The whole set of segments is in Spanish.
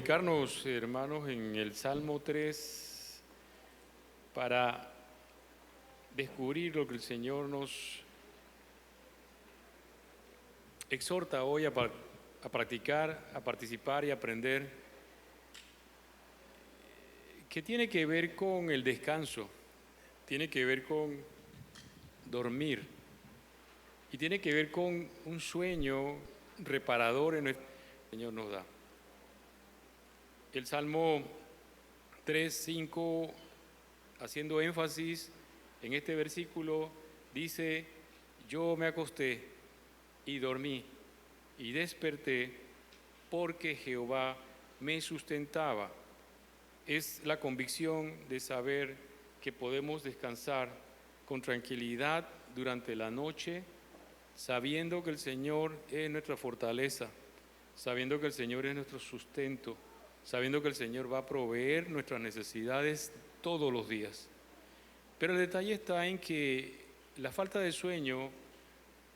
ubicarnos, hermanos, en el Salmo 3 para descubrir lo que el Señor nos exhorta hoy a practicar, a participar y aprender, que tiene que ver con el descanso, tiene que ver con dormir y tiene que ver con un sueño reparador que el Señor nos da. El Salmo 3, 5, haciendo énfasis en este versículo, dice: yo me acosté y dormí y desperté porque Jehová me sustentaba. Es la convicción de saber que podemos descansar con tranquilidad durante la noche, sabiendo que el Señor es nuestra fortaleza, sabiendo que el Señor es nuestro sustento, sabiendo que el Señor va a proveer nuestras necesidades todos los días. Pero el detalle está en que la falta de sueño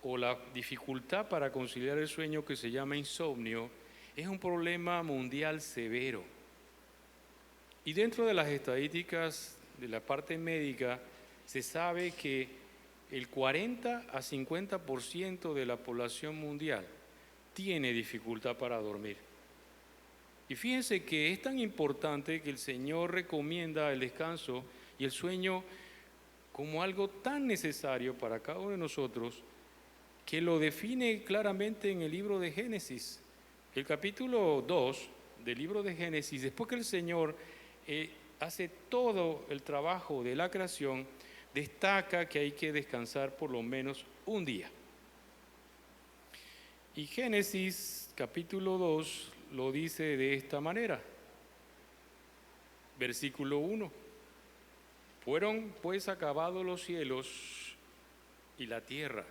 o la dificultad para conciliar el sueño, que se llama insomnio, es un problema mundial severo. Y dentro de las estadísticas de la parte médica se sabe que el 40 a 50% de la población mundial tiene dificultad para dormir. Y fíjense que es tan importante que el Señor recomienda el descanso y el sueño como algo tan necesario para cada uno de nosotros, que lo define claramente en el libro de Génesis. El capítulo 2 del libro de Génesis, después que el Señor hace todo el trabajo de la creación, destaca que hay que descansar por lo menos un día. Y Génesis capítulo 2 lo dice de esta manera. Versículo 1. Fueron pues acabados los cielos y la tierra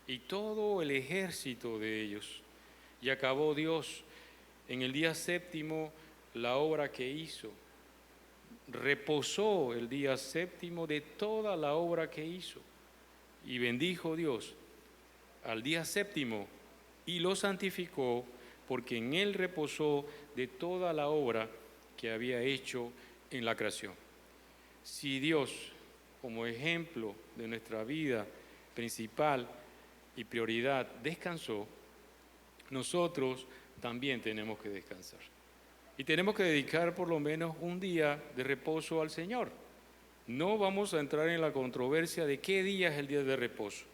y todo el ejército de ellos. Y acabó Dios en el día séptimo la obra que hizo. Reposó el día séptimo de toda la obra que hizo. Y bendijo Dios al día séptimo y lo santificó, porque en él reposó de toda la obra que había hecho en la creación. Si Dios, como ejemplo de nuestra vida principal y prioridad, descansó, nosotros también tenemos que descansar. Y tenemos que dedicar por lo menos un día de reposo al Señor. No vamos a entrar en la controversia de qué día es el día de reposo.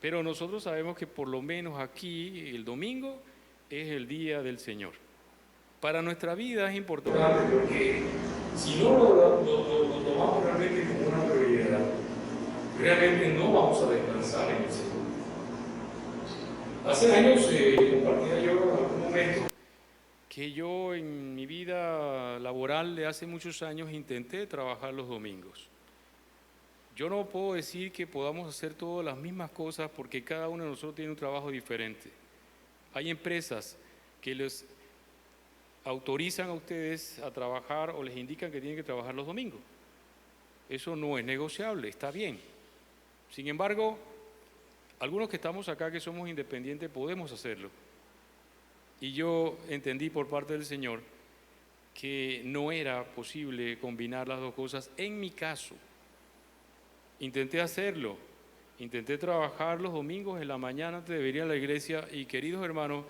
Pero nosotros sabemos que por lo menos aquí, el domingo, es el día del Señor. Para nuestra vida es importante porque si no lo tomamos realmente como una prioridad, realmente no vamos a descansar en el Señor. Hace años compartía yo en algún momento que yo en mi vida laboral de hace muchos años intenté trabajar los domingos. Yo no puedo decir que podamos hacer todas las mismas cosas porque cada uno de nosotros tiene un trabajo diferente. Hay empresas que les autorizan a ustedes a trabajar o les indican que tienen que trabajar los domingos. Eso no es negociable, está bien. Sin embargo, algunos que estamos acá que somos independientes podemos hacerlo. Y yo entendí por parte del Señor que no era posible combinar las dos cosas en mi caso. Intenté hacerlo, intenté trabajar los domingos en la mañana antes de venir a la iglesia y, queridos hermanos,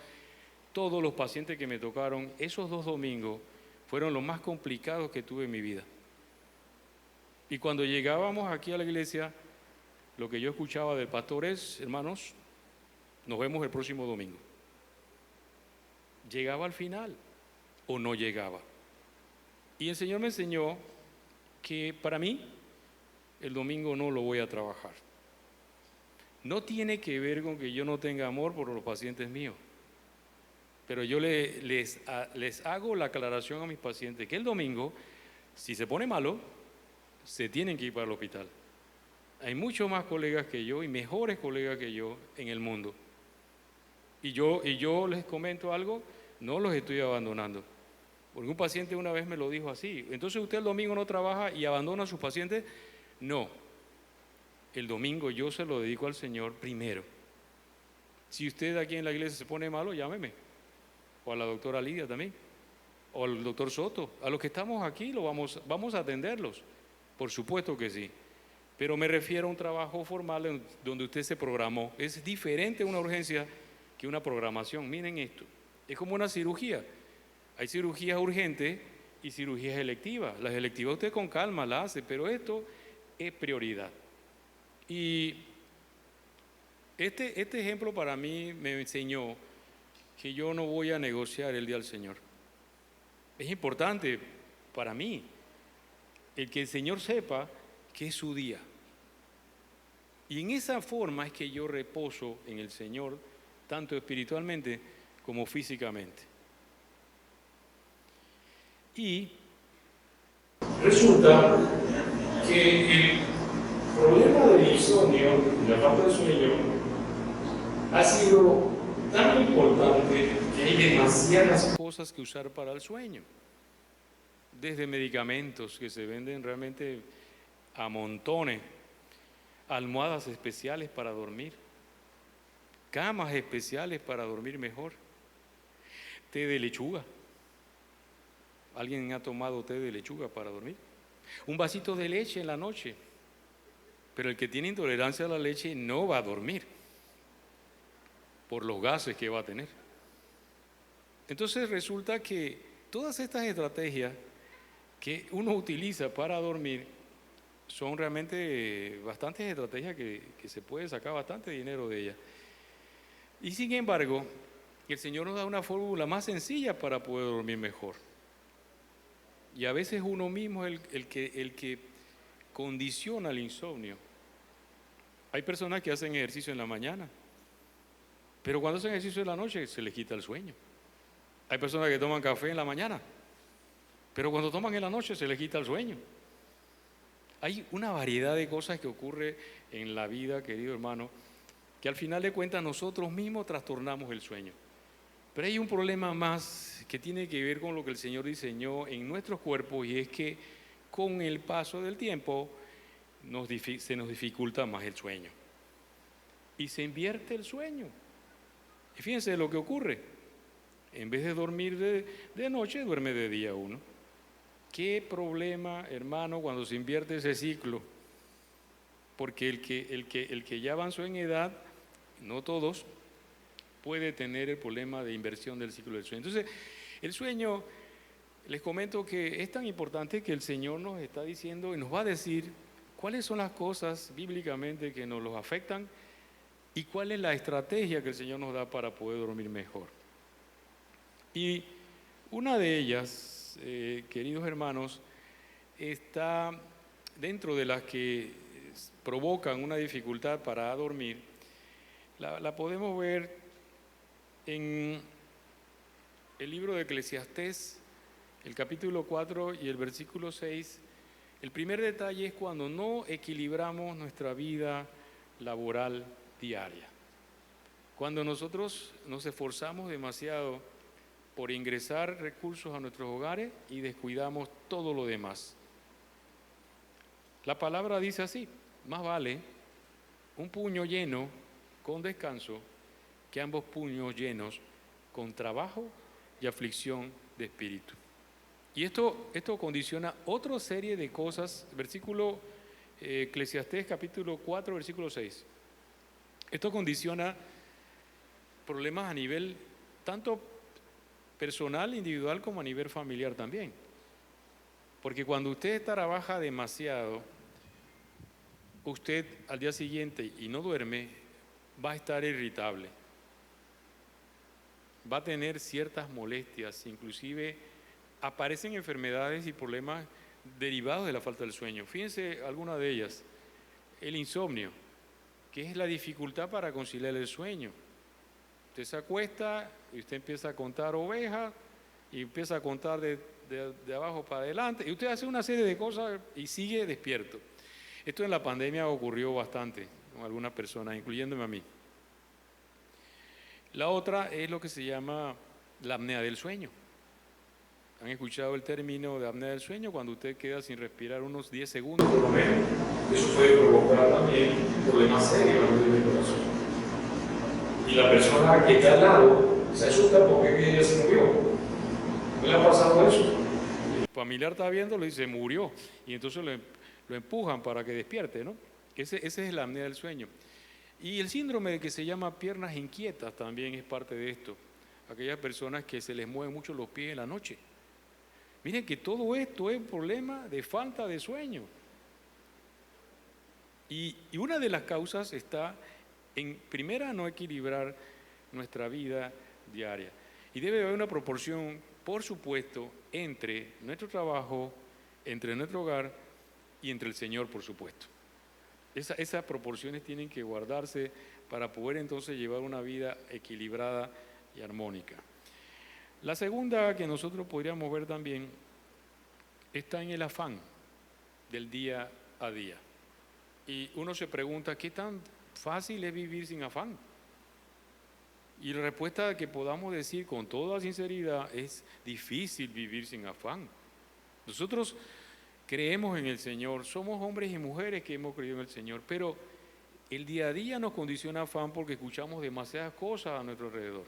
todos los pacientes que me tocaron esos 2 domingos fueron los más complicados que tuve en mi vida. Y cuando llegábamos aquí a la iglesia, lo que yo escuchaba del pastor es: hermanos, nos vemos el próximo domingo. Llegaba al final o no llegaba. Y el Señor me enseñó que para mí el domingo no lo voy a trabajar. No tiene que ver con que yo no tenga amor por los pacientes míos, pero yo les hago la aclaración a mis pacientes que el domingo, si se pone malo, se tienen que ir para el hospital. Hay muchos más colegas que yo y mejores colegas que yo en el mundo. Y yo les comento algo, no los estoy abandonando. Porque un paciente una vez me lo dijo así: entonces usted el domingo no trabaja y abandona a sus pacientes. No, el domingo yo se lo dedico al Señor primero. Si usted aquí en la iglesia se pone malo, llámeme, o a la doctora Lidia también. o al doctor Soto. A los que estamos aquí vamos a atenderlos, por supuesto que sí. Pero me refiero a un trabajo formal donde usted se programó. Es diferente una urgencia que una programación. Miren esto, es como una cirugía. Hay cirugías urgentes y cirugías electivas. Las electivas usted con calma las hace, pero esto es prioridad. Y este ejemplo para mí me enseñó que yo no voy a negociar el día del Señor. Es importante para mí el que el Señor sepa que es su día. Y en esa forma es que yo reposo en el Señor, tanto espiritualmente como físicamente. Y resulta que el problema del insomnio, la falta de sueño, ha sido tan importante que hay demasiadas cosas que usar para el sueño. Desde medicamentos que se venden realmente a montones, almohadas especiales para dormir, camas especiales para dormir mejor, té de lechuga. ¿Alguien ha tomado té de lechuga para dormir? Un vasito de leche en la noche. Pero el que tiene intolerancia a la leche no va a dormir por los gases que va a tener. Entonces resulta que todas estas estrategias que uno utiliza para dormir son realmente bastantes estrategias que se puede sacar bastante dinero de ellas. Y sin embargo, el Señor nos da una fórmula más sencilla para poder dormir mejor. Y a veces uno mismo es el que condiciona el insomnio. Hay personas que hacen ejercicio en la mañana, pero cuando hacen ejercicio en la noche se les quita el sueño. Hay personas que toman café en la mañana, pero cuando toman en la noche se les quita el sueño. Hay una variedad de cosas que ocurre en la vida, querido hermano, que al final de cuentas nosotros mismos trastornamos el sueño. Pero hay un problema más que tiene que ver con lo que el Señor diseñó en nuestros cuerpos, y es que con el paso del tiempo se nos dificulta más el sueño. Y se invierte el sueño. Y fíjense lo que ocurre. En vez de dormir de noche, duerme de día uno. ¿Qué problema, hermano, cuando se invierte ese ciclo? Porque el que ya avanzó en edad, no todos, puede tener el problema de inversión del ciclo del sueño. Entonces, el sueño, les comento que es tan importante que el Señor nos está diciendo y nos va a decir cuáles son las cosas bíblicamente que nos los afectan y cuál es la estrategia que el Señor nos da para poder dormir mejor. Y una de ellas, queridos hermanos, está dentro de las que provocan una dificultad para dormir. La podemos ver en el libro de Eclesiastés, el capítulo 4 y el versículo 6. El primer detalle es cuando no equilibramos nuestra vida laboral diaria. Cuando nosotros nos esforzamos demasiado por ingresar recursos a nuestros hogares y descuidamos todo lo demás. La palabra dice así: más vale un puño lleno con descanso que ambos puños llenos con trabajo y aflicción de espíritu. Y esto condiciona otra serie de cosas. Versículo Eclesiastés capítulo 4, versículo 6. Esto condiciona problemas a nivel tanto personal, individual, como a nivel familiar también. Porque cuando usted trabaja demasiado, usted al día siguiente y no duerme, va a estar irritable. Va a tener ciertas molestias, inclusive aparecen enfermedades y problemas derivados de la falta del sueño. Fíjense algunas de ellas. El insomnio, que es la dificultad para conciliar el sueño. Usted se acuesta y usted empieza a contar ovejas y empieza a contar de abajo para adelante y usted hace una serie de cosas y sigue despierto. Esto en la pandemia ocurrió bastante con algunas personas, incluyéndome a mí. La otra es lo que se llama la apnea del sueño. ¿Han escuchado el término de apnea del sueño? Cuando usted queda sin respirar unos 10 segundos por lo menos. Eso puede provocar también problemas serios en el corazón. Y la persona que está al lado se asusta porque ella se murió. ¿No le ha pasado eso? El familiar está viéndolo y se murió. Y entonces lo empujan para que despierte, ¿no? Ese es la apnea del sueño. Y el síndrome que se llama piernas inquietas también es parte de esto. Aquellas personas que se les mueven mucho los pies en la noche. Miren que todo esto es un problema de falta de sueño. Y una de las causas está en, primera, no equilibrar nuestra vida diaria. Y debe haber una proporción, por supuesto, entre nuestro trabajo, entre nuestro hogar y entre el Señor, por supuesto. Esas proporciones tienen que guardarse para poder entonces llevar una vida equilibrada y armónica. La segunda que nosotros podríamos ver también está en el afán del día a día. Y uno se pregunta, ¿qué tan fácil es vivir sin afán? Y la respuesta que podamos decir con toda sinceridad es difícil vivir sin afán. Nosotros creemos en el Señor, somos hombres y mujeres que hemos creído en el Señor, pero el día a día nos condiciona afán porque escuchamos demasiadas cosas a nuestro alrededor.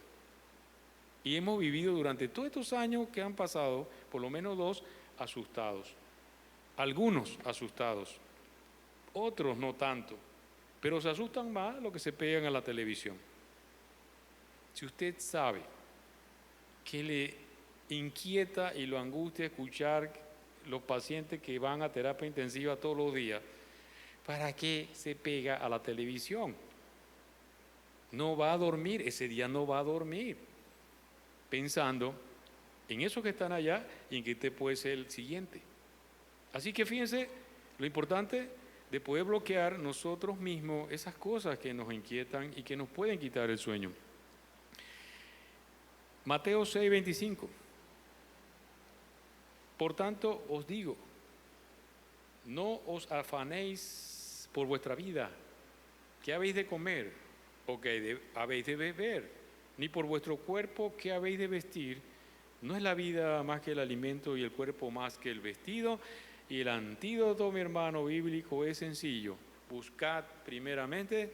Y hemos vivido durante todos estos años que han pasado, por lo menos 2, asustados. Algunos asustados, otros no tanto, pero se asustan más los que se pegan a la televisión. Si usted sabe que le inquieta y lo angustia escuchar los pacientes que van a terapia intensiva todos los días, ¿para qué se pega a la televisión? No va a dormir, ese día no va a dormir, pensando en esos que están allá y en que usted puede ser el siguiente. Así que fíjense lo importante de poder bloquear nosotros mismos esas cosas que nos inquietan y que nos pueden quitar el sueño. Mateo 6:25. Por tanto os digo, no os afanéis por vuestra vida, qué habéis de comer o qué habéis de beber, ni por vuestro cuerpo, qué habéis de vestir. ¿No es la vida más que el alimento y el cuerpo más que el vestido? Y el antídoto, mi hermano bíblico, es sencillo. Buscad primeramente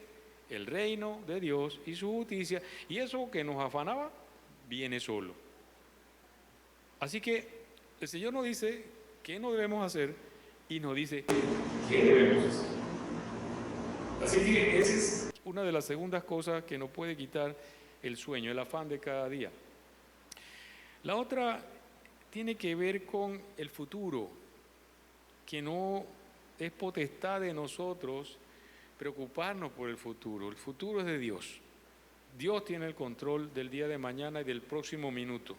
el reino de Dios y su justicia, y eso que nos afanaba viene solo. Así que el Señor nos dice qué no debemos hacer y nos dice qué debemos hacer. Así que esa es una de las segundas cosas que nos puede quitar el sueño, el afán de cada día. La otra tiene que ver con el futuro, que no es potestad de nosotros preocuparnos por el futuro. El futuro es de Dios. Dios tiene el control del día de mañana y del próximo minuto.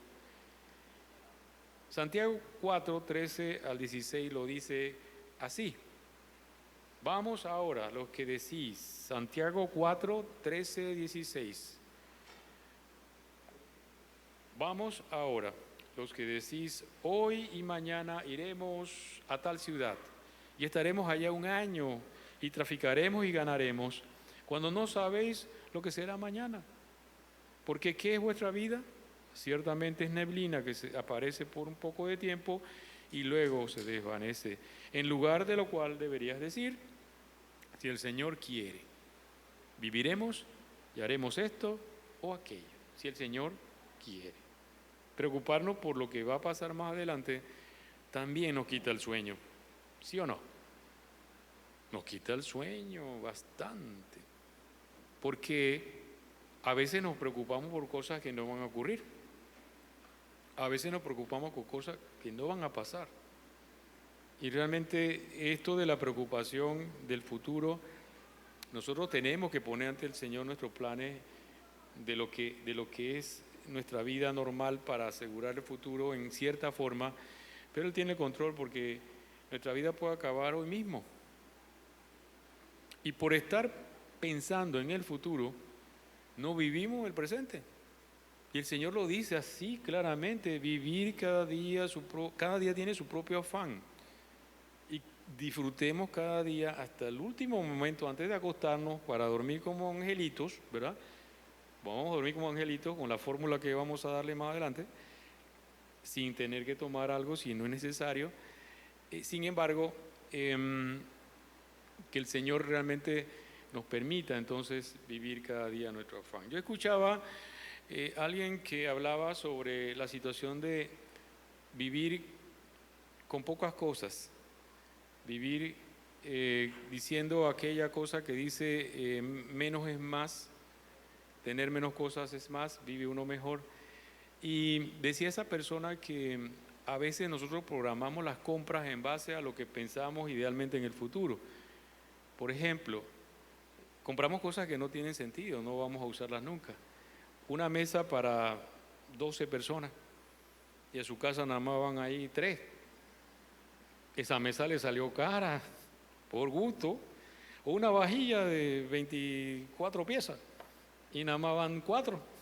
Santiago 4, 13 al 16 lo dice así. Vamos ahora, los que decís, Santiago 4, 13, 16. Vamos ahora, los que decís, hoy y mañana iremos a tal ciudad y estaremos allá un año y traficaremos y ganaremos, cuando no sabéis lo que será mañana. Porque ¿qué es vuestra vida? Ciertamente es neblina que se aparece por un poco de tiempo y luego se desvanece. En lugar de lo cual deberías decir, si el Señor quiere, viviremos y haremos esto o aquello, si el Señor quiere. Preocuparnos por lo que va a pasar más adelante también nos quita el sueño, ¿sí o no? Nos quita el sueño bastante, porque a veces nos preocupamos por cosas que no van a ocurrir, a veces nos preocupamos por cosas que no van a pasar. Y realmente esto de la preocupación del futuro, nosotros tenemos que poner ante el Señor nuestros planes de lo que es nuestra vida normal para asegurar el futuro en cierta forma, pero Él tiene el control porque nuestra vida puede acabar hoy mismo. Y por estar pensando en el futuro, no vivimos el presente. Y el Señor lo dice así claramente, vivir cada día tiene su propio afán. Y disfrutemos cada día hasta el último momento antes de acostarnos para dormir como angelitos, ¿verdad? Vamos a dormir como angelitos con la fórmula que vamos a darle más adelante, sin tener que tomar algo si no es necesario. Sin embargo, que el Señor realmente nos permita entonces vivir cada día nuestro afán. Yo escuchaba a alguien que hablaba sobre la situación de vivir con pocas cosas, vivir diciendo aquella cosa que dice menos es más, tener menos cosas es más, vive uno mejor. Y decía esa persona que a veces nosotros programamos las compras en base a lo que pensamos idealmente en el futuro. Por ejemplo, compramos cosas que no tienen sentido, no vamos a usarlas nunca. Una mesa para 12 personas y a su casa nada más van ahí 3. Esa mesa le salió cara, por gusto. O una vajilla de 24 piezas y nada más van 4.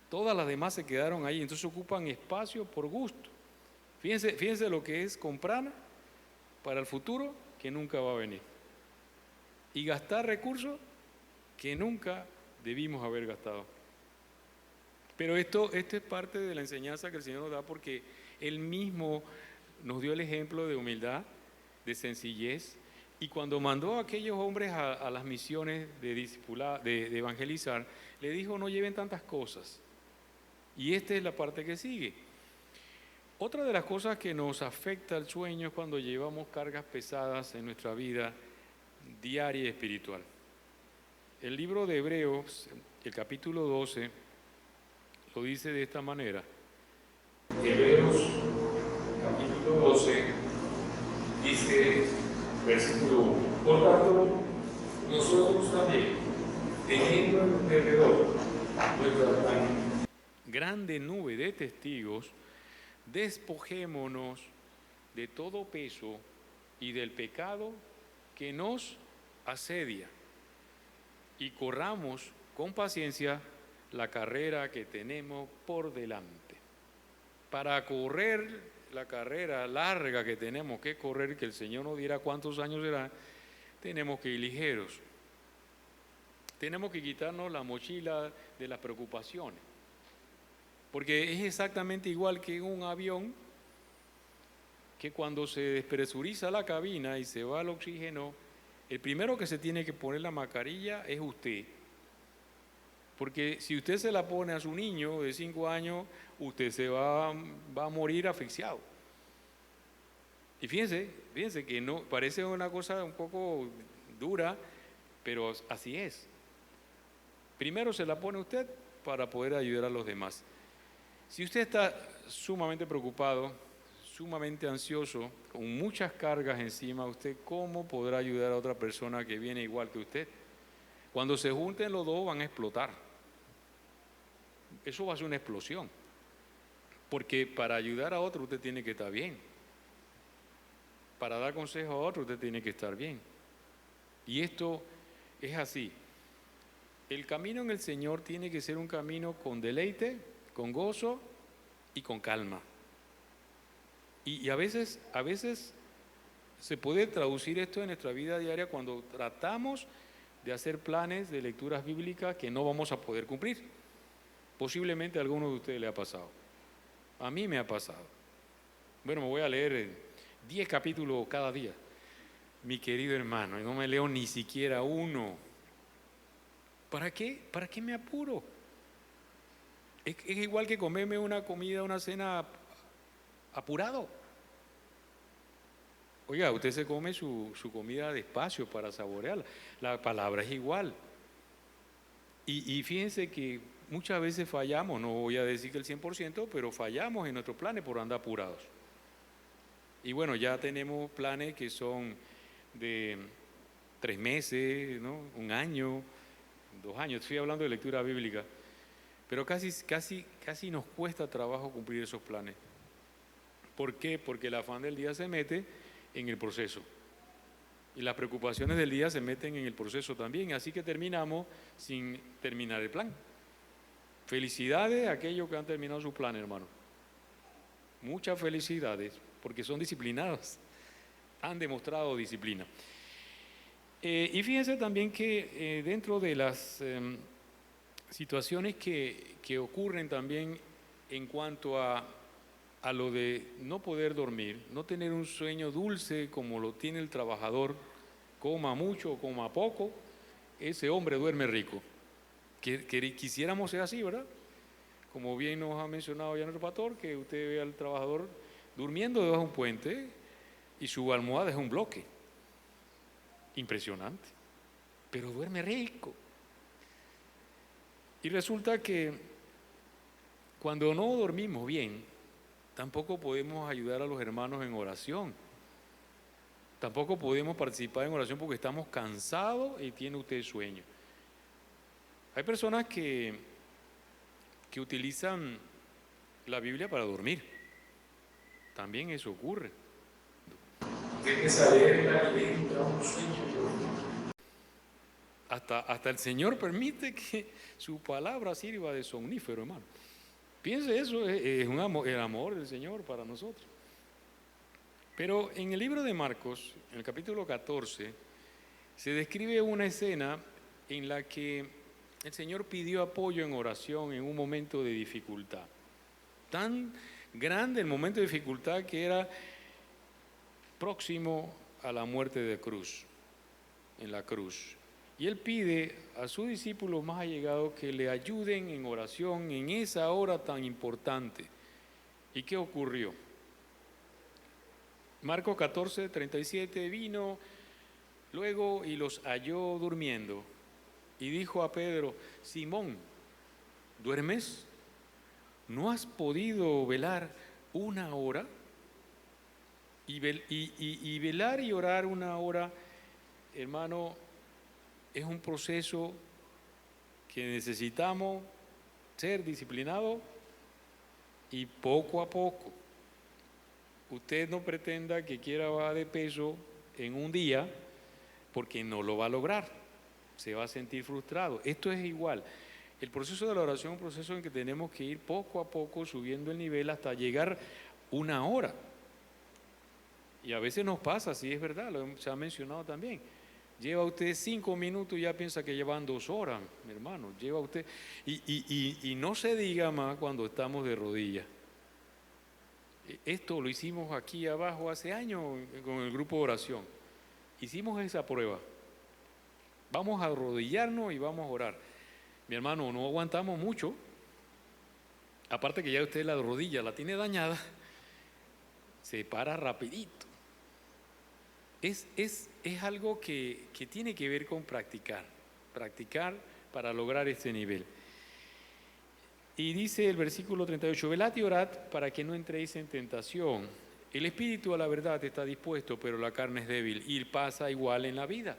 Todas las demás se quedaron ahí, entonces ocupan espacio por gusto. Fíjense lo que es comprar para el futuro que nunca va a venir. Y gastar recursos que nunca debimos haber gastado. Pero esto es parte de la enseñanza que el Señor nos da porque Él mismo nos dio el ejemplo de humildad, de sencillez, y cuando mandó a aquellos hombres a las misiones de evangelizar, le dijo no lleven tantas cosas. Y esta es la parte que sigue. Otra de las cosas que nos afecta al sueño es cuando llevamos cargas pesadas en nuestra vida diaria y espiritual. El libro de Hebreos, el capítulo 12, lo dice de esta manera. Hebreos, capítulo 12, dice, versículo 1. Por tanto, nosotros también, teniendo en derredor nuestra tan grande nube de testigos, despojémonos de todo peso y del pecado que nos asedia y corramos con paciencia la carrera que tenemos por delante. Para correr la carrera larga que tenemos que correr, que el Señor nos dirá cuántos años será, tenemos que ir ligeros. Tenemos que quitarnos la mochila de las preocupaciones. Porque es exactamente igual que en un avión, que cuando se despresuriza la cabina y se va el oxígeno, el primero que se tiene que poner la mascarilla es usted. Porque si usted se la pone a su niño de 5 años, usted va a morir asfixiado. Y fíjense que no parece una cosa un poco dura, pero así es. Primero se la pone usted para poder ayudar a los demás. Si usted está sumamente preocupado, sumamente ansioso, con muchas cargas encima, ¿usted cómo podrá ayudar a otra persona que viene igual que usted? Cuando se junten los dos van a explotar. Eso va a ser una explosión. Porque para ayudar a otro usted tiene que estar bien. Para dar consejo a otro usted tiene que estar bien. Y esto es así. El camino en el Señor tiene que ser un camino con deleite, con gozo y con calma. Y a veces se puede traducir esto en nuestra vida diaria cuando tratamos de hacer planes de lecturas bíblicas que no vamos a poder cumplir. Posiblemente a alguno de ustedes le ha pasado. A mí me ha pasado. Bueno, me voy a leer 10 capítulos cada día. Mi querido hermano, y no me leo ni siquiera uno. ¿Para qué? ¿Para qué me apuro? Es igual que comerme una comida, una cena apurado. Oiga, usted se come su comida despacio para saborearla. La palabra es igual. Y fíjense que muchas veces fallamos, no voy a decir que el 100%, pero fallamos en nuestros planes por andar apurados. Y bueno, ya tenemos planes que son de 3 meses, ¿no? 1 año, 2 años. Estoy hablando de lectura bíblica. Pero casi nos cuesta trabajo cumplir esos planes. ¿Por qué? Porque el afán del día se mete en el proceso. Y las preocupaciones del día se meten en el proceso también. Así que terminamos sin terminar el plan. Felicidades a aquellos que han terminado su plan, hermano. Muchas felicidades, porque son disciplinados. Han demostrado disciplina. Y fíjense también que dentro de las situaciones que ocurren también en cuanto a lo de no poder dormir, no tener un sueño dulce como lo tiene el trabajador, coma mucho o coma poco, ese hombre duerme rico. Quisiéramos ser así, ¿verdad? como bien nos ha mencionado ya nuestro pastor, que usted ve al trabajador durmiendo debajo de un puente y su almohada es un bloque. Impresionante. Pero duerme rico. Y resulta que cuando no dormimos bien, tampoco podemos ayudar a los hermanos en oración. Tampoco podemos participar en oración porque estamos cansados y tiene usted sueño. Hay personas que utilizan la Biblia para dormir. También eso ocurre. Usted empieza a leer la Biblia y entra un sueño. Hasta el Señor permite que su palabra sirva de somnífero, hermano. Piense eso, es un amor, el amor del Señor para nosotros. Pero en el libro de Marcos, en el capítulo 14, se describe una escena en la que el Señor pidió apoyo en oración en un momento de dificultad. Tan grande el momento de dificultad que era próximo a la muerte de cruz, en la cruz. Y Él pide a sus discípulos más allegados que le ayuden en oración en esa hora tan importante. ¿Y qué ocurrió? Marcos 14, 37, vino luego y los halló durmiendo y dijo a Pedro: Simón, ¿duermes? ¿No has podido velar una hora? Y velar y orar una hora, hermano, es un proceso que necesitamos ser disciplinados y poco a poco. Usted no pretenda que quiera bajar de peso en un día porque no lo va a lograr, se va a sentir frustrado. Esto es igual. El proceso de la oración es un proceso en que tenemos que ir poco a poco subiendo el nivel hasta llegar una hora. Y a veces nos pasa, sí es verdad, se ha mencionado también. Lleva usted 5 minutos y ya piensa que llevan 2 horas, mi hermano. Lleva usted, y no se diga más cuando estamos de rodillas. Esto lo hicimos aquí abajo hace años con el grupo de oración. Hicimos esa prueba. Vamos a arrodillarnos y vamos a orar. Mi hermano, no aguantamos mucho. Aparte que ya usted la rodilla la tiene dañada, se para rapidito. Es algo que tiene que ver con practicar para lograr este nivel. Y dice el versículo 38, velad y orad para que no entréis en tentación. El espíritu a la verdad está dispuesto, pero la carne es débil. Y pasa igual en la vida.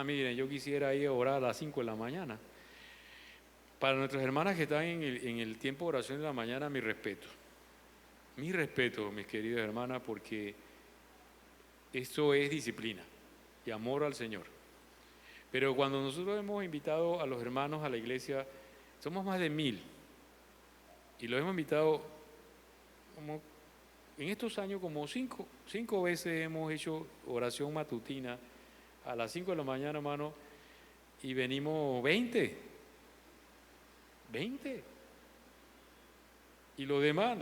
Miren, yo quisiera ir a orar a las 5 de la mañana. Para nuestras hermanas que están en el tiempo de oración de la mañana, mi respeto. Mi respeto, mis queridas hermanas, porque esto es disciplina y amor al Señor. Pero cuando nosotros hemos invitado a los hermanos a la iglesia, somos más de 1000 y los hemos invitado como en estos años como cinco veces hemos hecho oración matutina a las 5 de la mañana, hermano, y venimos 20. Y lo demás,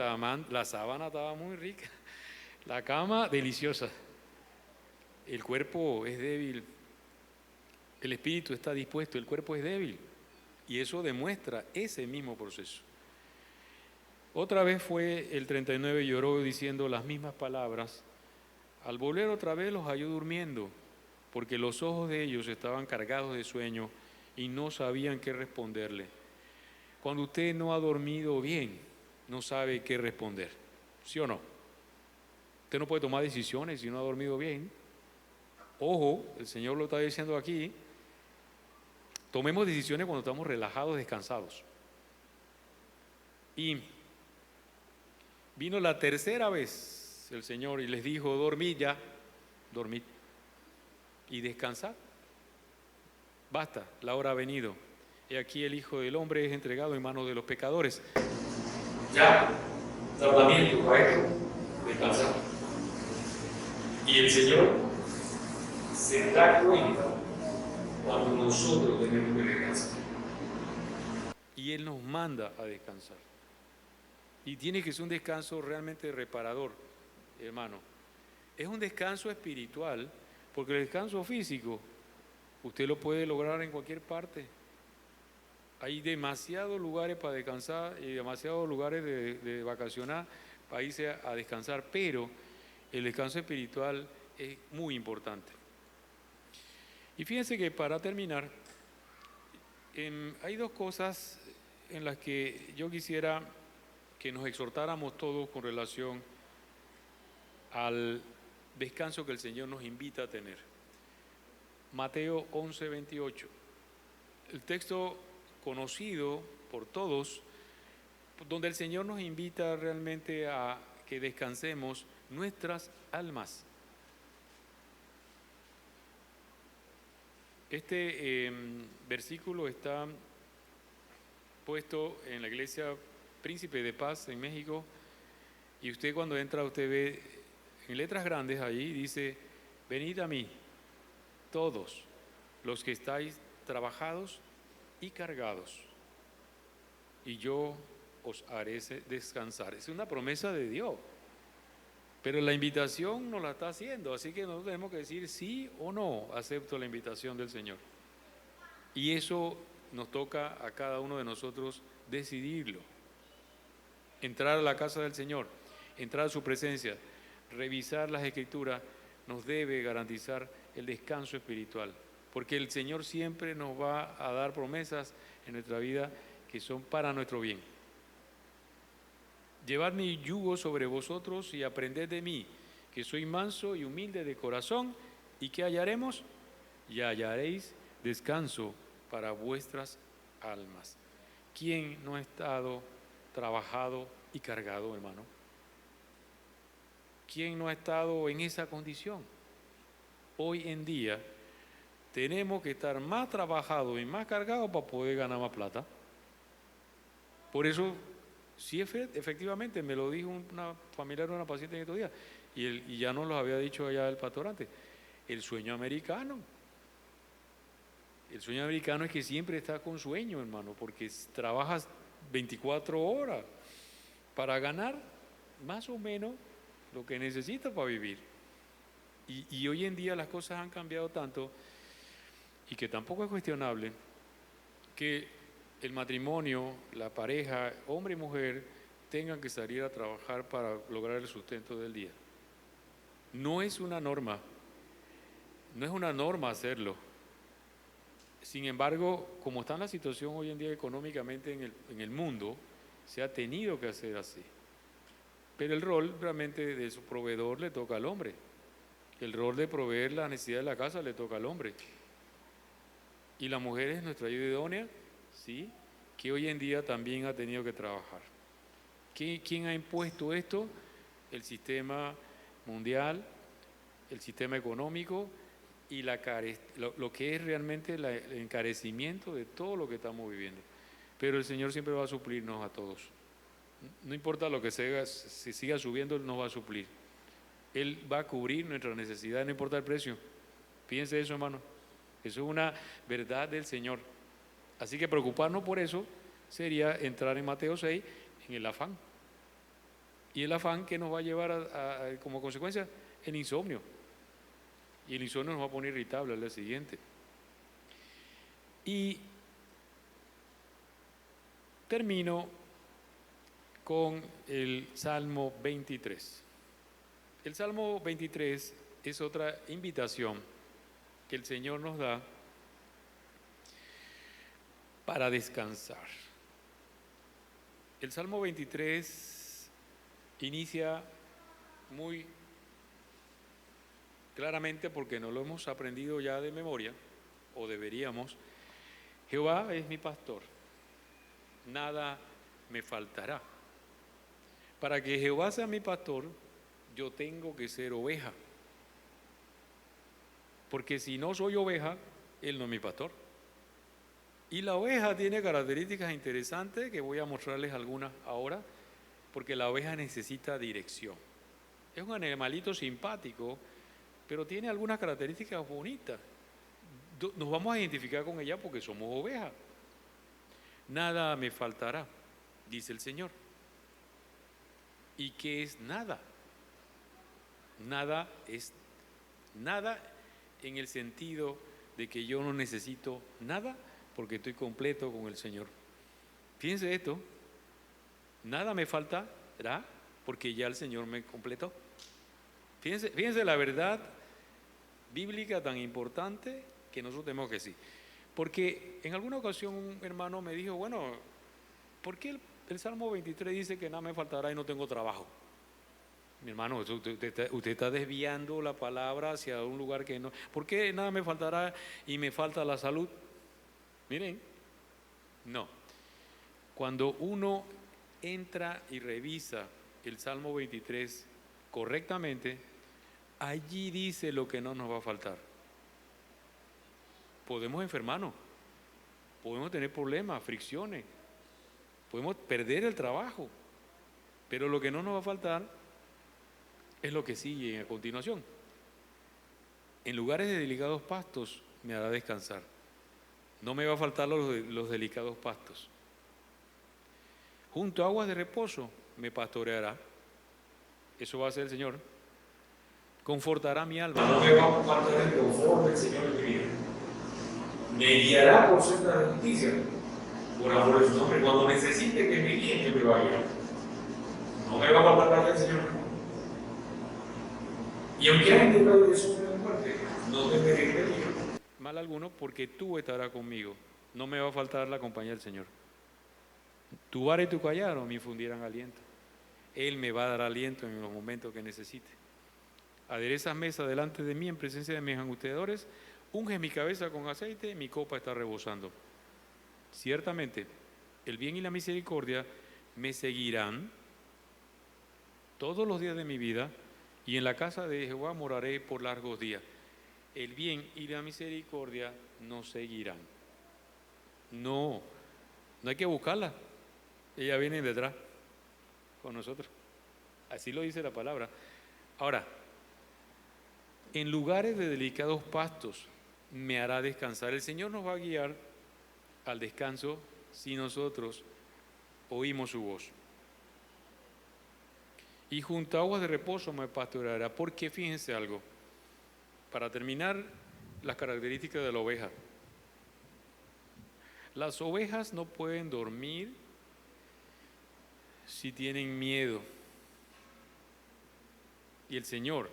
la sábana estaba muy rica, la cama deliciosa, el cuerpo es débil, el espíritu está dispuesto, el cuerpo es débil, y eso demuestra ese mismo proceso. Otra vez fue el 39 y lloró diciendo las mismas palabras. Al volver otra vez los halló durmiendo, porque los ojos de ellos estaban cargados de sueño y no sabían qué responderle. Cuando usted no ha dormido bien, no sabe qué responder, ¿sí o no? Usted no puede tomar decisiones si no ha dormido bien. Ojo, el Señor lo está diciendo aquí, tomemos decisiones cuando estamos relajados, descansados. Y vino la tercera vez el Señor y les dijo: dormid ya, dormid y descansad. Basta, la hora ha venido. He aquí el Hijo del Hombre es entregado en manos de los pecadores. Ya, tratamiento correcto, descansar. Y el Señor se da cuenta cuando nosotros tenemos que descansar. Y Él nos manda a descansar. Y tiene que ser un descanso realmente reparador, hermano. Es un descanso espiritual, porque el descanso físico usted lo puede lograr en cualquier parte. Hay demasiados lugares para descansar y demasiados lugares de vacacionar para irse a descansar, pero el descanso espiritual es muy importante. Y fíjense que para terminar, hay dos cosas en las que yo quisiera que nos exhortáramos todos con relación al descanso que el Señor nos invita a tener. Mateo 11:28, el texto conocido por todos, donde el Señor nos invita realmente a que descansemos nuestras almas. Este versículo está puesto en la iglesia Príncipe de Paz en México, y usted cuando entra, usted ve en letras grandes ahí, dice: venid a mí, todos los que estáis trabajados y cargados, y yo os haré descansar. Es una promesa de Dios, pero la invitación nos la está haciendo, así que nosotros tenemos que decir sí o no, acepto la invitación del Señor. Y eso nos toca a cada uno de nosotros decidirlo. Entrar a la casa del Señor, entrar a su presencia, revisar las Escrituras, nos debe garantizar el descanso espiritual, porque el Señor siempre nos va a dar promesas en nuestra vida que son para nuestro bien. Llevad mi yugo sobre vosotros y aprended de mí, que soy manso y humilde de corazón, y ¿qué hallaremos? Y hallaréis descanso para vuestras almas. ¿Quién no ha estado trabajado y cargado, hermano? ¿Quién no ha estado en esa condición? Hoy en día tenemos que estar más trabajados y más cargados para poder ganar más plata. Por eso, sí, efectivamente, me lo dijo una familiar de una paciente en estos días, y ya nos lo había dicho allá el pastor antes, el sueño americano. El sueño americano es que siempre estás con sueño, hermano, porque trabajas 24 horas para ganar más o menos lo que necesitas para vivir. Y hoy en día las cosas han cambiado tanto, y que tampoco es cuestionable, que el matrimonio, la pareja, hombre y mujer, tengan que salir a trabajar para lograr el sustento del día. No es una norma hacerlo. Sin embargo, como está la situación hoy en día económicamente en el mundo, se ha tenido que hacer así. Pero el rol realmente de su proveedor le toca al hombre. El rol de proveer la necesidad de la casa le toca al hombre. Y la mujer es nuestra ayuda idónea, sí, que hoy en día también ha tenido que trabajar. ¿Quién ha impuesto esto? El sistema mundial, el sistema económico y lo que es realmente el encarecimiento de todo lo que estamos viviendo. Pero el Señor siempre va a suplirnos a todos. No importa lo que si siga subiendo, Él nos va a suplir. Él va a cubrir nuestras necesidades, no importa el precio. Fíjense eso, hermano. Eso es una verdad del Señor. Así que preocuparnos por eso sería entrar en Mateo 6 en el afán. Y el afán que nos va a llevar como consecuencia el insomnio. Y el insomnio nos va a poner irritable al día siguiente. Y termino con el Salmo 23. El Salmo 23 es otra invitación que el Señor nos da para descansar. El Salmo 23 inicia muy claramente, porque no lo hemos aprendido ya de memoria, o deberíamos: Jehová es mi pastor, nada me faltará. Para que Jehová sea mi pastor, yo tengo que ser oveja. Porque si no soy oveja, Él no es mi pastor. Y la oveja tiene características interesantes que voy a mostrarles algunas ahora, porque la oveja necesita dirección. Es un animalito simpático, pero tiene algunas características bonitas. Nos vamos a identificar con ella porque somos ovejas. Nada me faltará, dice el Señor. ¿Y qué es nada? Nada es nada en el sentido de que yo no necesito nada, porque estoy completo con el Señor. Fíjense esto, nada me faltará porque ya el Señor me completó. Fíjense la verdad bíblica tan importante que nosotros tenemos que decir. Porque en alguna ocasión un hermano me dijo, bueno, ¿por qué el Salmo 23 dice que nada me faltará y no tengo trabajo? Mi hermano, usted está desviando la palabra hacia un lugar que no. ¿Por qué nada me faltará y me falta la salud? Miren, no. Cuando uno entra y revisa el Salmo 23 correctamente, allí dice lo que no nos va a faltar. Podemos enfermarnos, podemos tener problemas, fricciones, podemos perder el trabajo, pero lo que no nos va a faltar es lo que sigue a continuación. En lugares de delicados pastos me hará descansar. No me va a faltar los delicados pastos. Junto a aguas de reposo me pastoreará. Eso va a ser el Señor. Confortará mi alma. No me va a faltar el confort del Señor en mi vida. Me guiará por sendas de justicia, por amor de su nombre. Cuando necesite que me guíe, Él me va a guiar. No me va a faltar el Señor. Y aunque haya entrado de sombra de muerte, no temeré peligro. Mal alguno, porque tú estarás conmigo. No me va a faltar la compañía del Señor. Tu vara y tu callado me infundirán aliento. Él me va a dar aliento en los momentos que necesite. Aderezas mesa delante de mí en presencia de mis angustiadores. Unges mi cabeza con aceite, mi copa está rebosando. Ciertamente, el bien y la misericordia me seguirán todos los días de mi vida, y en la casa de Jehová moraré por largos días. El bien y la misericordia nos seguirán. No hay que buscarla. Ella viene detrás con nosotros. Así lo dice la palabra. Ahora, en lugares de delicados pastos me hará descansar. El Señor nos va a guiar al descanso si nosotros oímos su voz. Y junto a aguas de reposo me pastoreará. Porque fíjense algo, para terminar, las características de la oveja. Las ovejas no pueden dormir si tienen miedo. Y el Señor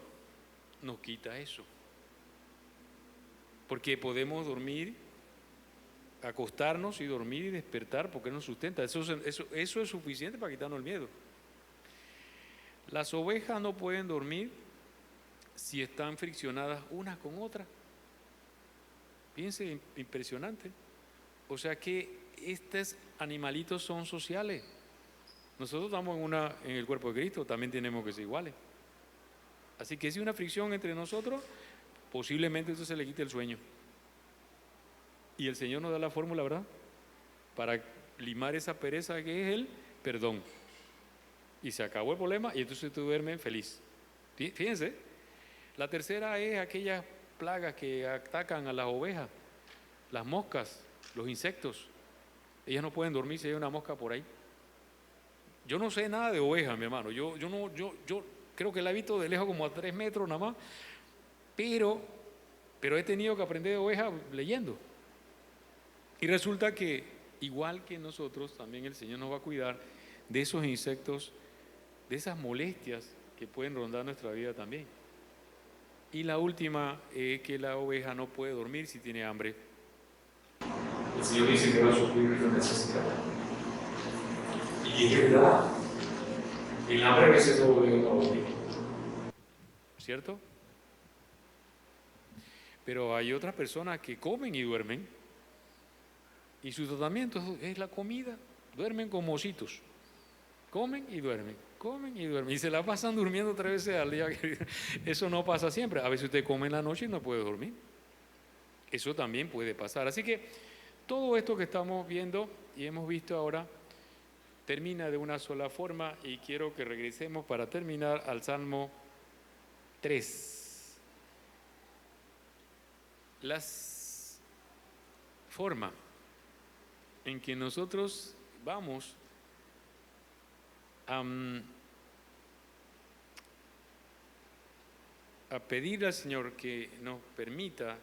nos quita eso. Porque podemos dormir, acostarnos y dormir y despertar porque Él nos sustenta. Eso es suficiente para quitarnos el miedo. Las ovejas no pueden dormir si están friccionadas unas con otras. Fíjense, impresionante. O sea que estos animalitos son sociales. Nosotros estamos en el cuerpo de Cristo, también tenemos que ser iguales. Así que si hay una fricción entre nosotros, posiblemente eso se le quite el sueño. Y el Señor nos da la fórmula, ¿verdad? Para limar esa pereza que es el perdón. Y se acabó el problema y entonces tú duermes feliz. Fíjense, la tercera es aquellas plagas que atacan a las ovejas, las moscas, los insectos. Ellas no pueden dormir si hay una mosca por ahí. Yo no sé nada de ovejas, mi hermano. Yo creo que la he visto de lejos como a 3 metros nada más, pero he tenido que aprender de ovejas leyendo. Y resulta que, igual que nosotros, también el Señor nos va a cuidar de esos insectos, de esas molestias que pueden rondar nuestra vida también. Y la última es que la oveja no puede dormir si tiene hambre. El Señor dice que va a sufrir la necesidad. Y es verdad, el hambre a veces no obliga a dormir. ¿Cierto? Pero hay otras personas que comen y duermen. Y su tratamiento es la comida. Duermen como ositos. Comen y duermen, comen y duermen. Y se la pasan durmiendo 3 veces al día. Eso no pasa siempre. A veces usted come en la noche y no puede dormir. Eso también puede pasar. Así que todo esto que estamos viendo y hemos visto ahora termina de una sola forma, y quiero que regresemos para terminar al Salmo 3. Las formas en que nosotros vamos a pedirle al Señor que nos permita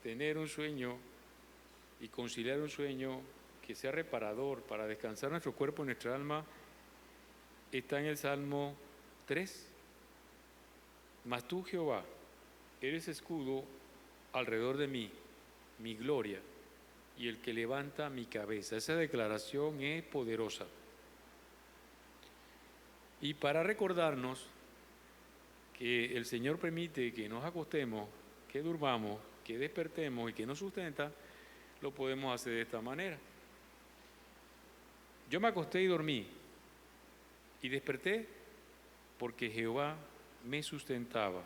tener un sueño y conciliar un sueño que sea reparador para descansar nuestro cuerpo y nuestra alma está en el Salmo 3. Mas tú, Jehová, eres escudo alrededor de mí, mi gloria, y el que levanta mi cabeza. Esa declaración es poderosa. Y para recordarnos que el Señor permite que nos acostemos, que durmamos, que despertemos y que nos sustenta, lo podemos hacer de esta manera. Yo me acosté y dormí, y desperté porque Jehová me sustentaba.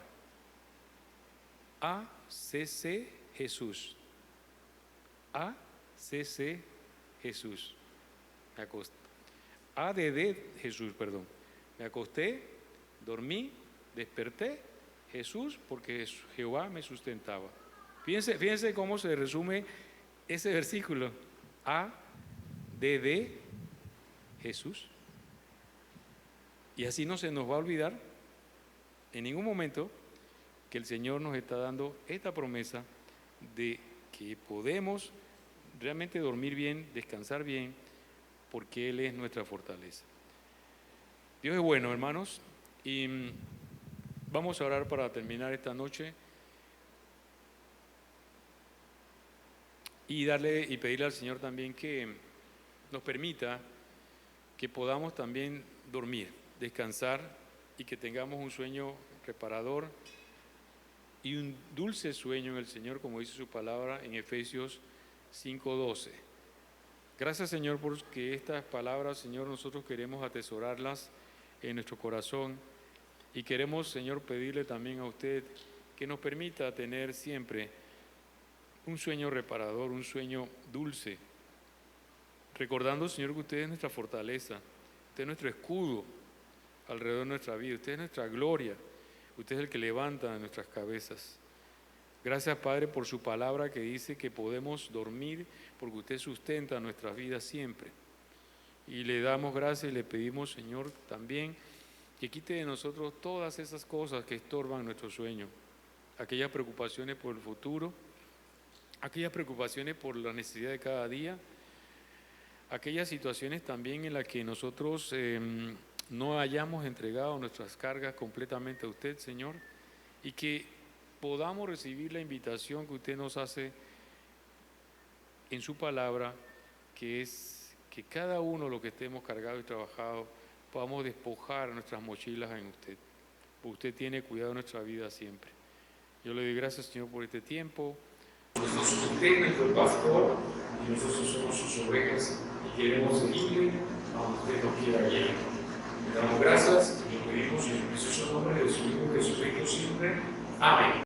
A.C.C. Jesús. A.C.C. Jesús. Me acosté. A.D.D. Jesús, perdón. Me acosté, dormí, desperté, Jesús, porque Jehová me sustentaba. Fíjense cómo se resume ese versículo. A.D.D. Jesús. Y así no se nos va a olvidar en ningún momento que el Señor nos está dando esta promesa de que podemos realmente dormir bien, descansar bien, porque Él es nuestra fortaleza. Dios es bueno, hermanos, y vamos a orar para terminar esta noche y pedirle al Señor también que nos permita que podamos también dormir, descansar y que tengamos un sueño reparador y un dulce sueño en el Señor, como dice su palabra en Efesios 5:12. Gracias, Señor, porque estas palabras, Señor, nosotros queremos atesorarlas en nuestro corazón y queremos, Señor, pedirle también a usted que nos permita tener siempre un sueño reparador, un sueño dulce, recordando, Señor, que usted es nuestra fortaleza, usted es nuestro escudo alrededor de nuestra vida, usted es nuestra gloria, usted es el que levanta nuestras cabezas. Gracias, Padre, por su palabra que dice que podemos dormir porque usted sustenta nuestras vidas siempre. Y le damos gracias y le pedimos, Señor, también que quite de nosotros todas esas cosas que estorban nuestro sueño, aquellas preocupaciones por el futuro, aquellas preocupaciones por la necesidad de cada día, aquellas situaciones también en las que nosotros no hayamos entregado nuestras cargas completamente a usted, Señor, y que podamos recibir la invitación que usted nos hace en su palabra, que es que cada uno, lo que estemos cargados y trabajados, podamos despojar nuestras mochilas en usted, porque usted tiene cuidado de nuestra vida siempre. Yo le doy gracias, Señor, por este tiempo. Usted es nuestro pastor y nosotros somos sus ovejas y queremos seguirle a donde usted nos quiera guiar. Le damos gracias y le pedimos en el precioso nombre de su Hijo Jesucristo siempre. Amén.